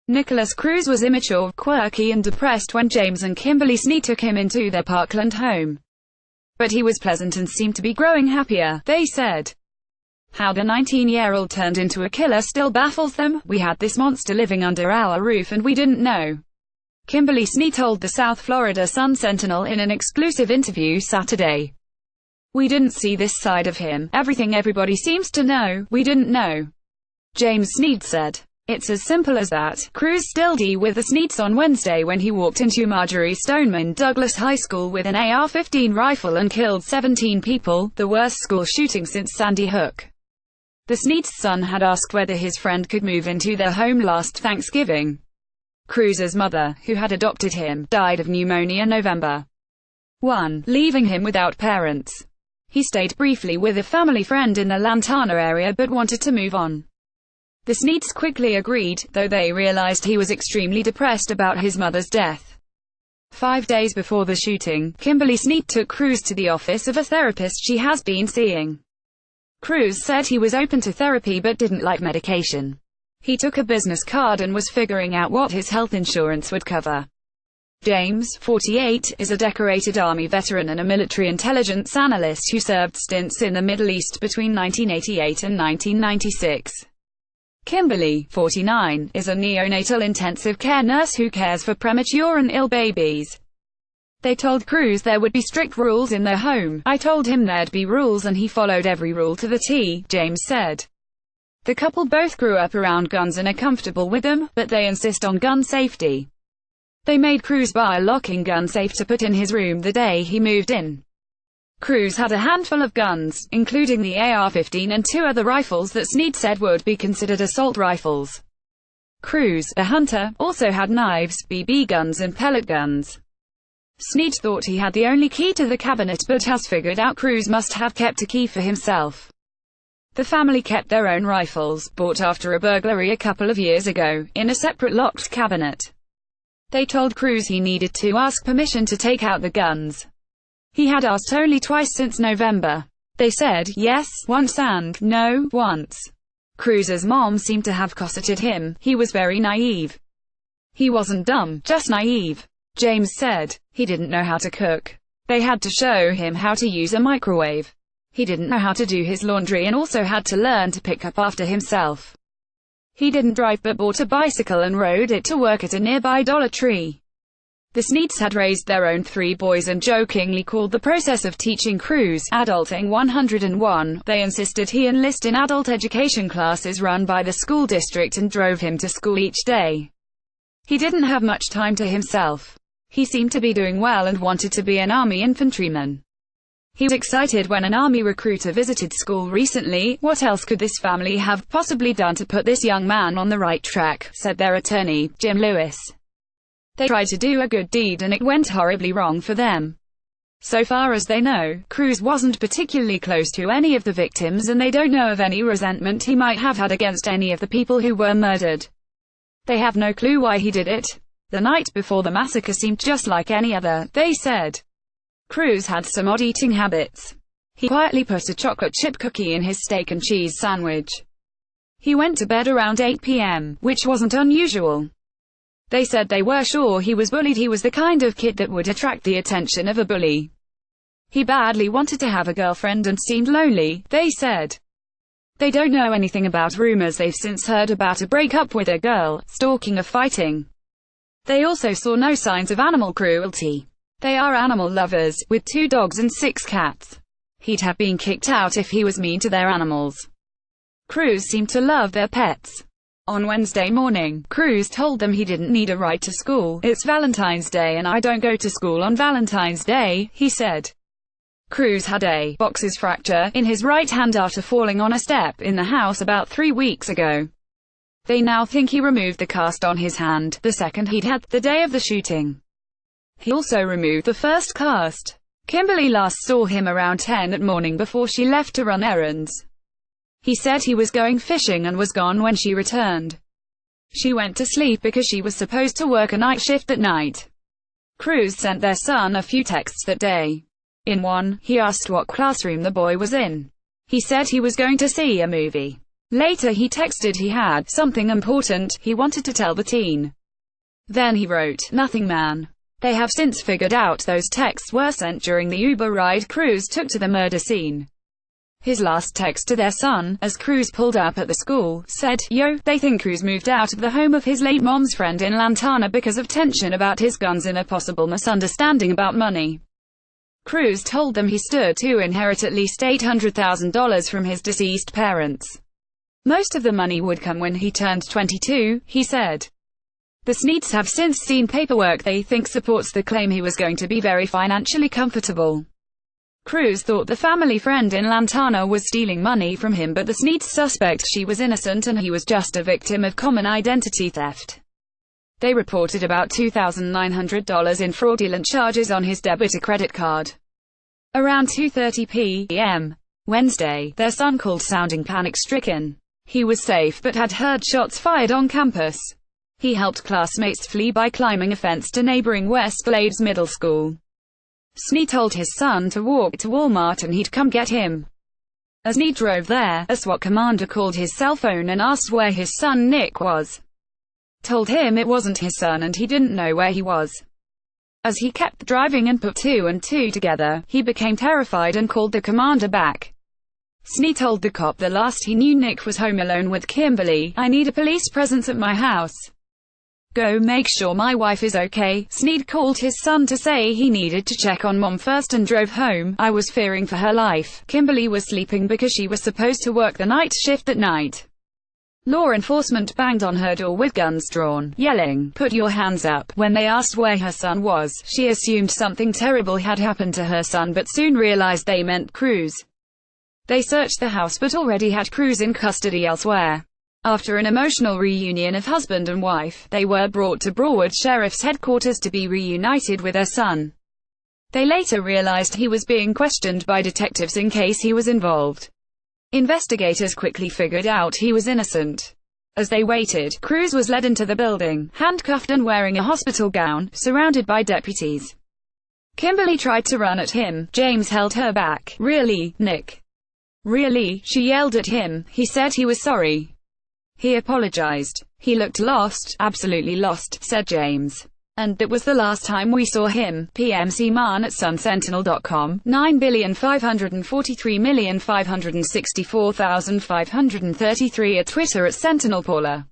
Nikolas Cruz was immature, quirky and depressed when James and Kimberly Snead took him into their Parkland home. But he was pleasant and seemed to be growing happier, they said. How the 19-year-old turned into a killer still baffles them. "We had this monster living under our roof and we didn't know," Kimberly Snead told the South Florida Sun-Sentinel in an exclusive interview Saturday. "We didn't see this side of him. Everything everybody seems to know, we didn't know," James Snead said. "It's as simple as that." Cruz stilled with the Sneads on Wednesday when he walked into Marjorie Stoneman Douglas High School with an AR-15 rifle and killed 17 people, the worst school shooting since Sandy Hook. The Snead's son had asked whether his friend could move into their home last Thanksgiving. Cruz's mother, who had adopted him, died of pneumonia November 1, leaving him without parents. He stayed briefly with a family friend in the Lantana area but wanted to move on. The Sneads quickly agreed, though they realized he was extremely depressed about his mother's death. 5 days before the shooting, Kimberly Snead took Cruz to the office of a therapist she has been seeing. Cruz said he was open to therapy but didn't like medication. He took a business card and was figuring out what his health insurance would cover. James, 48, is a decorated Army veteran and a military intelligence analyst who served stints in the Middle East between 1988 and 1996. Kimberly, 49, is a neonatal intensive care nurse who cares for premature and ill babies. They told Cruz there would be strict rules in their home. "I told him there'd be rules and he followed every rule to the T," James said. The couple both grew up around guns and are comfortable with them, but they insist on gun safety. They made Cruz buy a locking gun safe to put in his room the day he moved in. Cruz had a handful of guns, including the AR-15 and 2 other rifles that Snead said would be considered assault rifles. Cruz, a hunter, also had knives, BB guns and pellet guns. Snead thought he had the only key to the cabinet but has figured out Cruz must have kept a key for himself. The family kept their own rifles, bought after a burglary a couple of years ago, in a separate locked cabinet. They told Cruz he needed to ask permission to take out the guns. He had asked only twice since November. They said, yes, once and no, once. Cruz's mom seemed to have cosseted him. He was very naive. He wasn't dumb, just naive, James said. He didn't know how to cook. They had to show him how to use a microwave. He didn't know how to do his laundry and also had to learn to pick up after himself. He didn't drive but bought a bicycle and rode it to work at a nearby Dollar Tree. The Sneads had raised their own 3 boys and jokingly called the process of teaching Cruz adulting 101. They insisted he enlist in adult education classes run by the school district and drove him to school each day. He didn't have much time to himself. He seemed to be doing well and wanted to be an Army infantryman. He was excited when an Army recruiter visited school recently. "What else could this family have possibly done to put this young man on the right track?" said their attorney, Jim Lewis. "They tried to do a good deed and it went horribly wrong for them." So far as they know, Cruz wasn't particularly close to any of the victims and they don't know of any resentment he might have had against any of the people who were murdered. They have no clue why he did it. "The night before the massacre seemed just like any other," they said. Cruz had some odd eating habits. He quietly put a chocolate chip cookie in his steak and cheese sandwich. He went to bed around 8 p.m., which wasn't unusual. They said they were sure he was bullied. He was the kind of kid that would attract the attention of a bully. He badly wanted to have a girlfriend and seemed lonely, they said. They don't know anything about rumors they've since heard about a breakup with a girl, stalking or fighting. They also saw no signs of animal cruelty. They are animal lovers, with 2 dogs and 6 cats. He'd have been kicked out if he was mean to their animals. Cruz seemed to love their pets. On Wednesday morning, Cruz told them he didn't need a ride to school. "It's Valentine's Day and I don't go to school on Valentine's Day," he said. Cruz had a boxer's fracture in his right hand after falling on a step in the house about 3 weeks ago. They now think he removed the cast on his hand, the second he'd had, the day of the shooting. He also removed the first cast. Kimberly last saw him around 10 at morning before she left to run errands. He said he was going fishing and was gone when she returned. She went to sleep because she was supposed to work a night shift that night. Cruz sent their son a few texts that day. In one, he asked what classroom the boy was in. He said he was going to see a movie. Later he texted he had something important he wanted to tell the teen. Then he wrote, "Nothing, man." They have since figured out those texts were sent during the Uber ride Cruz took to the murder scene. His last text to their son, as Cruz pulled up at the school, said, "Yo, they think Cruz moved out of the home of his late mom's friend in Lantana because of tension about his guns and a possible misunderstanding about money." Cruz told them he stood to inherit at least $800,000 from his deceased parents. Most of the money would come when he turned 22, he said. The Sneeds have since seen paperwork they think supports the claim he was going to be very financially comfortable. Cruz thought the family friend in Lantana was stealing money from him, but the Sneeds suspect she was innocent and he was just a victim of common identity theft. They reported about $2,900 in fraudulent charges on his debit or credit card. Around 2:30 p.m. Wednesday, their son called sounding panic-stricken. He was safe but had heard shots fired on campus. He helped classmates flee by climbing a fence to neighboring West Glades Middle School. Snee told his son to walk to Walmart and he'd come get him. As Snee drove there, a SWAT commander called his cell phone and asked where his son Nick was. Told him it wasn't his son and he didn't know where he was. As he kept driving and put two and two together, he became terrified and called the commander back. Snee told the cop the last he knew Nick was home alone with Kimberly. "I need a police presence at my house. Go make sure my wife is okay." Sneed called his son to say he needed to check on mom first and drove home. "I was fearing for her life. Kimberly was sleeping because she was supposed to work the night shift that night. Law enforcement banged on her door with guns drawn, yelling, 'Put your hands up.' When they asked where her son was, she assumed something terrible had happened to her son but soon realized they meant Cruz. They searched the house but already had Cruz in custody elsewhere. After an emotional reunion of husband and wife, they were brought to Broward Sheriff's headquarters to be reunited with their son. They later realized he was being questioned by detectives in case he was involved. Investigators quickly figured out he was innocent. As they waited, Cruz was led into the building, handcuffed and wearing a hospital gown, surrounded by deputies. Kimberly tried to run at him. James held her back. "Really, Nick? Really?" she yelled at him. He said he was sorry. He apologized. "He looked lost, absolutely lost," said James. "And it was the last time we saw him." PMC Man at sunsentinel.com, 9,543,564,533 at Twitter at Sentinel Paula.